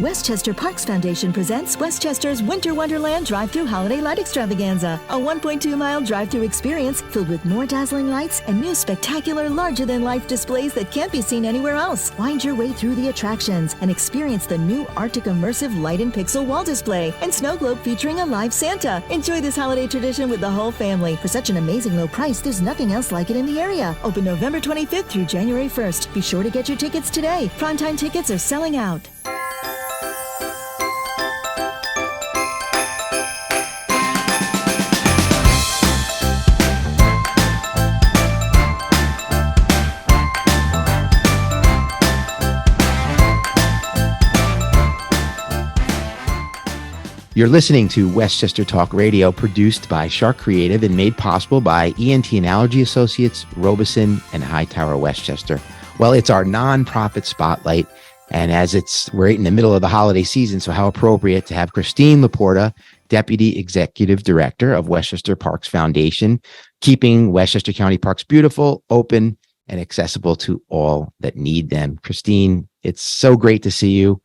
Westchester Parks Foundation presents Westchester's Winter Wonderland Drive-Thru Holiday Light Extravaganza, a 1.2-mile drive-thru experience filled with more dazzling lights and new spectacular larger-than-life displays that can't be seen anywhere else. Wind your way through the attractions and experience the new Arctic Immersive Light and Pixel wall display and snow globe featuring a live Santa. Enjoy this holiday tradition with the whole family. For such an amazing low price, there's nothing else like it in the area. Open November 25th through January 1st. Be sure to get your tickets today. Primetime tickets are selling out. You're listening to Westchester Talk Radio, produced by Shark Creative and made possible by ENT and Allergy Associates, Robeson, and Hightower Westchester. Well, it's our nonprofit spotlight, and we're right in the middle of the holiday season, so how appropriate to have Christine Laporta, Deputy Executive Director of Westchester Parks Foundation, keeping Westchester County Parks beautiful, open, and accessible to all that need them. Christine, it's so great to see you.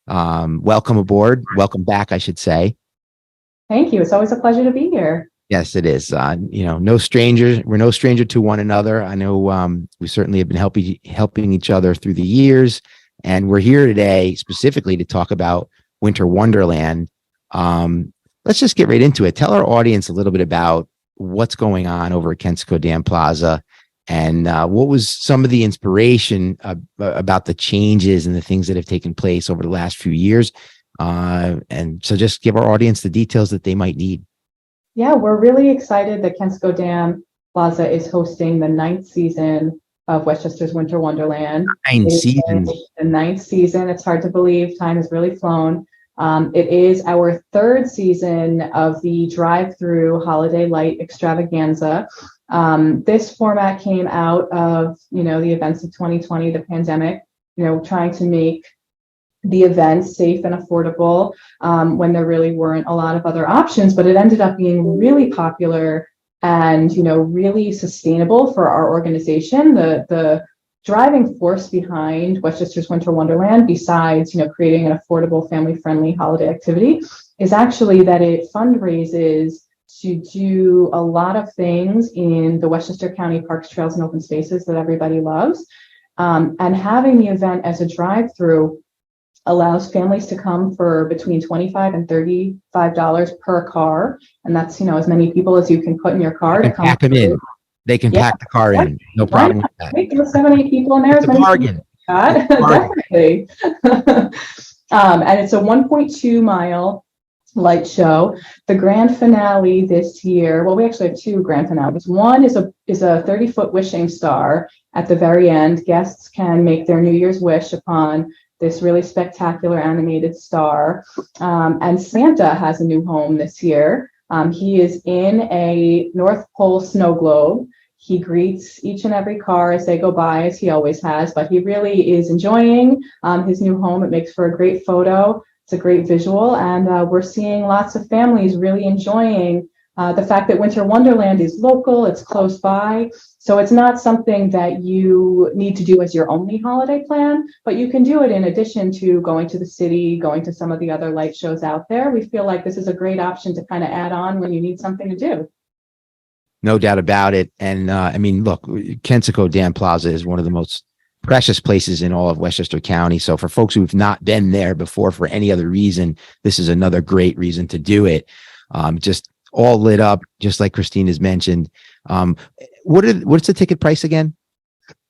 Welcome aboard. Welcome back, I should say. Thank you. It's always a pleasure to be here. Yes, it is. No strangers. We're no stranger to one another. I know we certainly have been helping each other through the years, and we're here today specifically to talk about Winter Wonderland. Let's just get right into it. Tell our audience a little bit about what's going on over at Kensico Dam Plaza. And what was some of the inspiration about the changes and the things that have taken place over the last few years? And so just give our audience the details that they might need. Yeah, we're really excited that Kensico Dam Plaza is hosting the 9th season of Westchester's Winter Wonderland. 9 seasons. The 9th season. It's hard to believe. Time has really flown. It is our 3rd season of the drive-through holiday light extravaganza. This format came out of, the events of 2020, the pandemic, trying to make the events safe and affordable when there really weren't a lot of other options, but it ended up being really popular and, really sustainable for our organization. The driving force behind Westchester's Winter Wonderland, besides, creating an affordable, family-friendly holiday activity, is actually that it fundraises to do a lot of things in the Westchester County Parks, Trails, and Open Spaces that everybody loves. And having the event as a drive-through allows families to come for between $25 and $35 per car. And that's, as many people as you can put in your car to come. Pack them in. They can pack the car in. No problem with that. There's so many people in there. It's a bargain. Definitely. And it's a 1.2 mile light show. The grand finale this year, well, we actually have 2 grand finales. One is a 30-foot wishing star. At the very end, guests can make their New Year's wish upon this really spectacular animated star. And Santa has a new home this year. He is in a North Pole snow globe. He greets each and every car as they go by, as he always has, but he really is enjoying his new home. It makes for a great photo. It's a great visual, and we're seeing lots of families really enjoying the fact that Winter Wonderland is local, it's close by, so it's not something that you need to do as your only holiday plan, but you can do it in addition to going to the city, going to some of the other light shows out there. We feel like this is a great option to kind of add on when you need something to do. No doubt about it. And look, Kensico Dam Plaza is one of the most precious places in all of Westchester County. So for folks who've not been there before for any other reason, this is another great reason to do it. Just all lit up, just like Christine has mentioned. What's the ticket price again?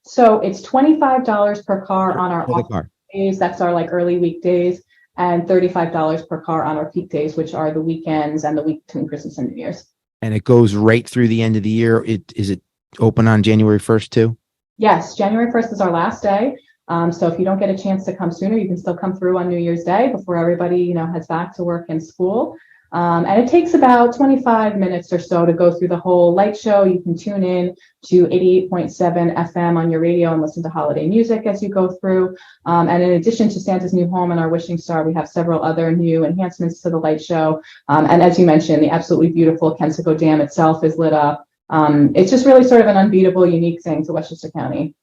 So it's $25 per car on our off days. That's our early weekdays, and $35 per car on our peak days, which are the weekends and the week between Christmas and New Year's. And it goes right through the end of the year. Is it open on January 1st too? Yes, January 1st is our last day. So if you don't get a chance to come sooner, you can still come through on New Year's Day before everybody, heads back to work and school. And it takes about 25 minutes or so to go through the whole light show. You can tune in to 88.7 FM on your radio and listen to holiday music as you go through. And in addition to Santa's new home and our wishing star, we have several other new enhancements to the light show. And as you mentioned, the absolutely beautiful Kensico Dam itself is lit up. It's just really sort of an unbeatable, unique thing to Westchester County.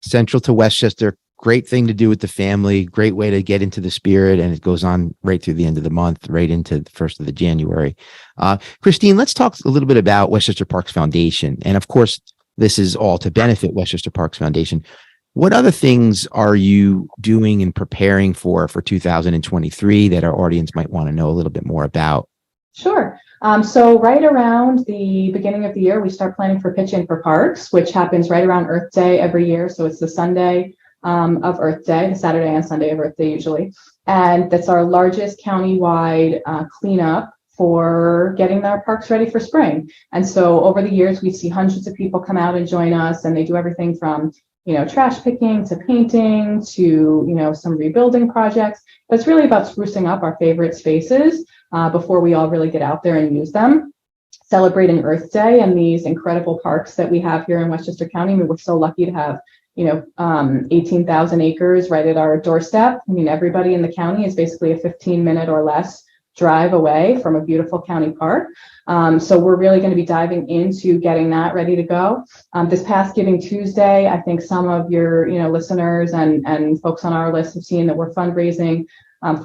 Central to Westchester, great thing to do with the family, great way to get into the spirit. And it goes on right through the end of the month, right into the first of the January. Christine, let's talk a little bit about Westchester Parks Foundation. And of course, this is all to benefit Westchester Parks Foundation. What other things are you doing and preparing for 2023 that our audience might want to know a little bit more about? Sure. So right around the beginning of the year, we start planning for Pitch In for Parks, which happens right around Earth Day every year. So it's the Sunday of Earth Day, the Saturday and Sunday of Earth Day usually. And that's our largest countywide cleanup for getting our parks ready for spring. And so over the years, we see hundreds of people come out and join us, and they do everything from trash picking to painting to, some rebuilding projects. But it's really about sprucing up our favorite spaces before we all really get out there and use them. Celebrating Earth Day and these incredible parks that we have here in Westchester County. I mean, we're so lucky to have, 18,000 acres right at our doorstep. I mean, everybody in the county is basically a 15-minute or less drive away from a beautiful county park. So we're really going to be diving into getting that ready to go. This past Giving Tuesday, I think some of your listeners and folks on our list have seen that we're fundraising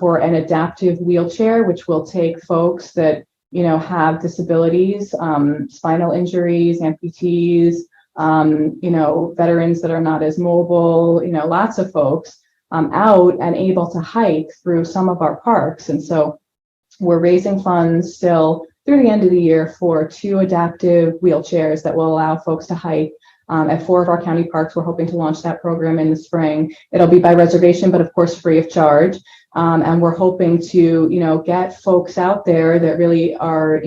for an adaptive wheelchair, which will take folks that have disabilities, spinal injuries, amputees, veterans that are not as mobile, lots of folks out and able to hike through some of our parks. And so we're raising funds still through the end of the year for 2 adaptive wheelchairs that will allow folks to hike at 4 of our county parks. We're hoping to launch that program in the spring. It'll be by reservation, but of course free of charge. And we're hoping to, get folks out there that really are,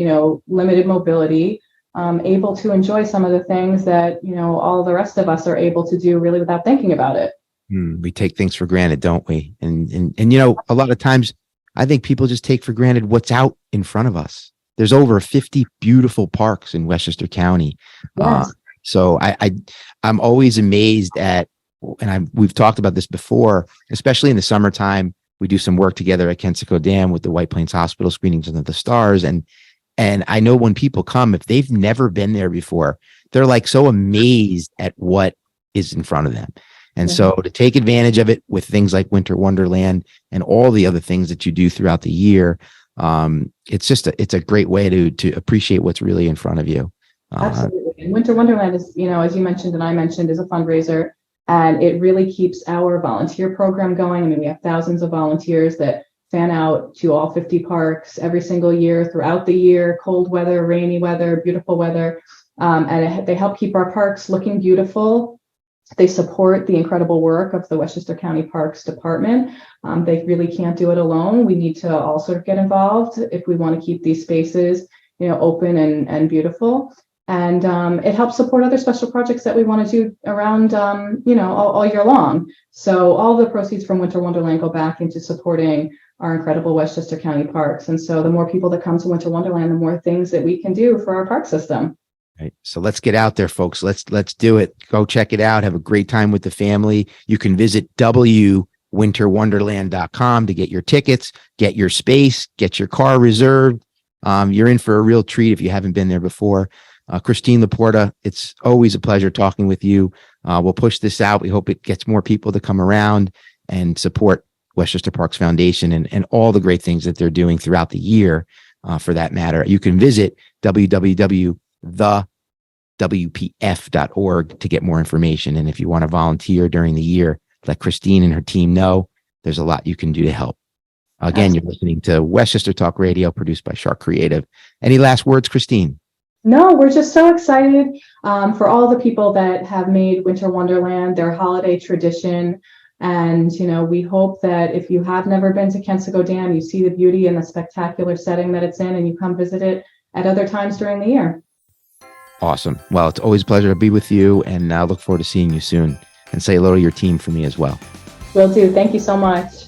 limited mobility, able to enjoy some of the things that, all the rest of us are able to do really without thinking about it. We take things for granted, don't we? And a lot of times I think people just take for granted what's out in front of us. There's over 50 beautiful parks in Westchester County. Yes. So I'm always amazed at, and we've talked about this before, especially in the summertime. We do some work together at Kensico Dam with the White Plains Hospital screenings of the stars. And I know when people come, if they've never been there before, they're like so amazed at what is in front of them. And so to take advantage of it with things like Winter Wonderland and all the other things that you do throughout the year, it's a great way to appreciate what's really in front of you. Absolutely. And Winter Wonderland is, as you mentioned and I mentioned, is a fundraiser, and it really keeps our volunteer program going. I mean, we have thousands of volunteers that fan out to all 50 parks every single year throughout the year, cold weather, rainy weather, beautiful weather. And they help keep our parks looking beautiful. They support the incredible work of the Westchester County Parks Department. They really can't do it alone. We need to all sort of get involved if we want to keep these spaces, open and beautiful. And it helps support other special projects that we want to do around, all year long. So all the proceeds from Winter Wonderland go back into supporting our incredible Westchester County parks. And so the more people that come to Winter Wonderland, the more things that we can do for our park system. Right. So let's get out there, folks. Let's do it. Go check it out. Have a great time with the family. You can visit winterwonderland.com to get your tickets, get your space, get your car reserved. You're in for a real treat if you haven't been there before. Christine Laporta, it's always a pleasure talking with you. We'll push this out. We hope it gets more people to come around and support Westchester Parks Foundation and all the great things that they're doing throughout the year, for that matter. You can visit www.thewpf.org to get more information. And if you want to volunteer during the year, let Christine and her team know. There's a lot you can do to help. Again, You're listening to Westchester Talk Radio, produced by Shark Creative. Any last words, Christine? No, we're just so excited for all the people that have made Winter Wonderland their holiday tradition. And, we hope that if you have never been to Kensico Dam, you see the beauty and the spectacular setting that it's in, and you come visit it at other times during the year. Awesome. Well, it's always a pleasure to be with you, and I look forward to seeing you soon. And say hello to your team for me as well. Will do. Thank you so much.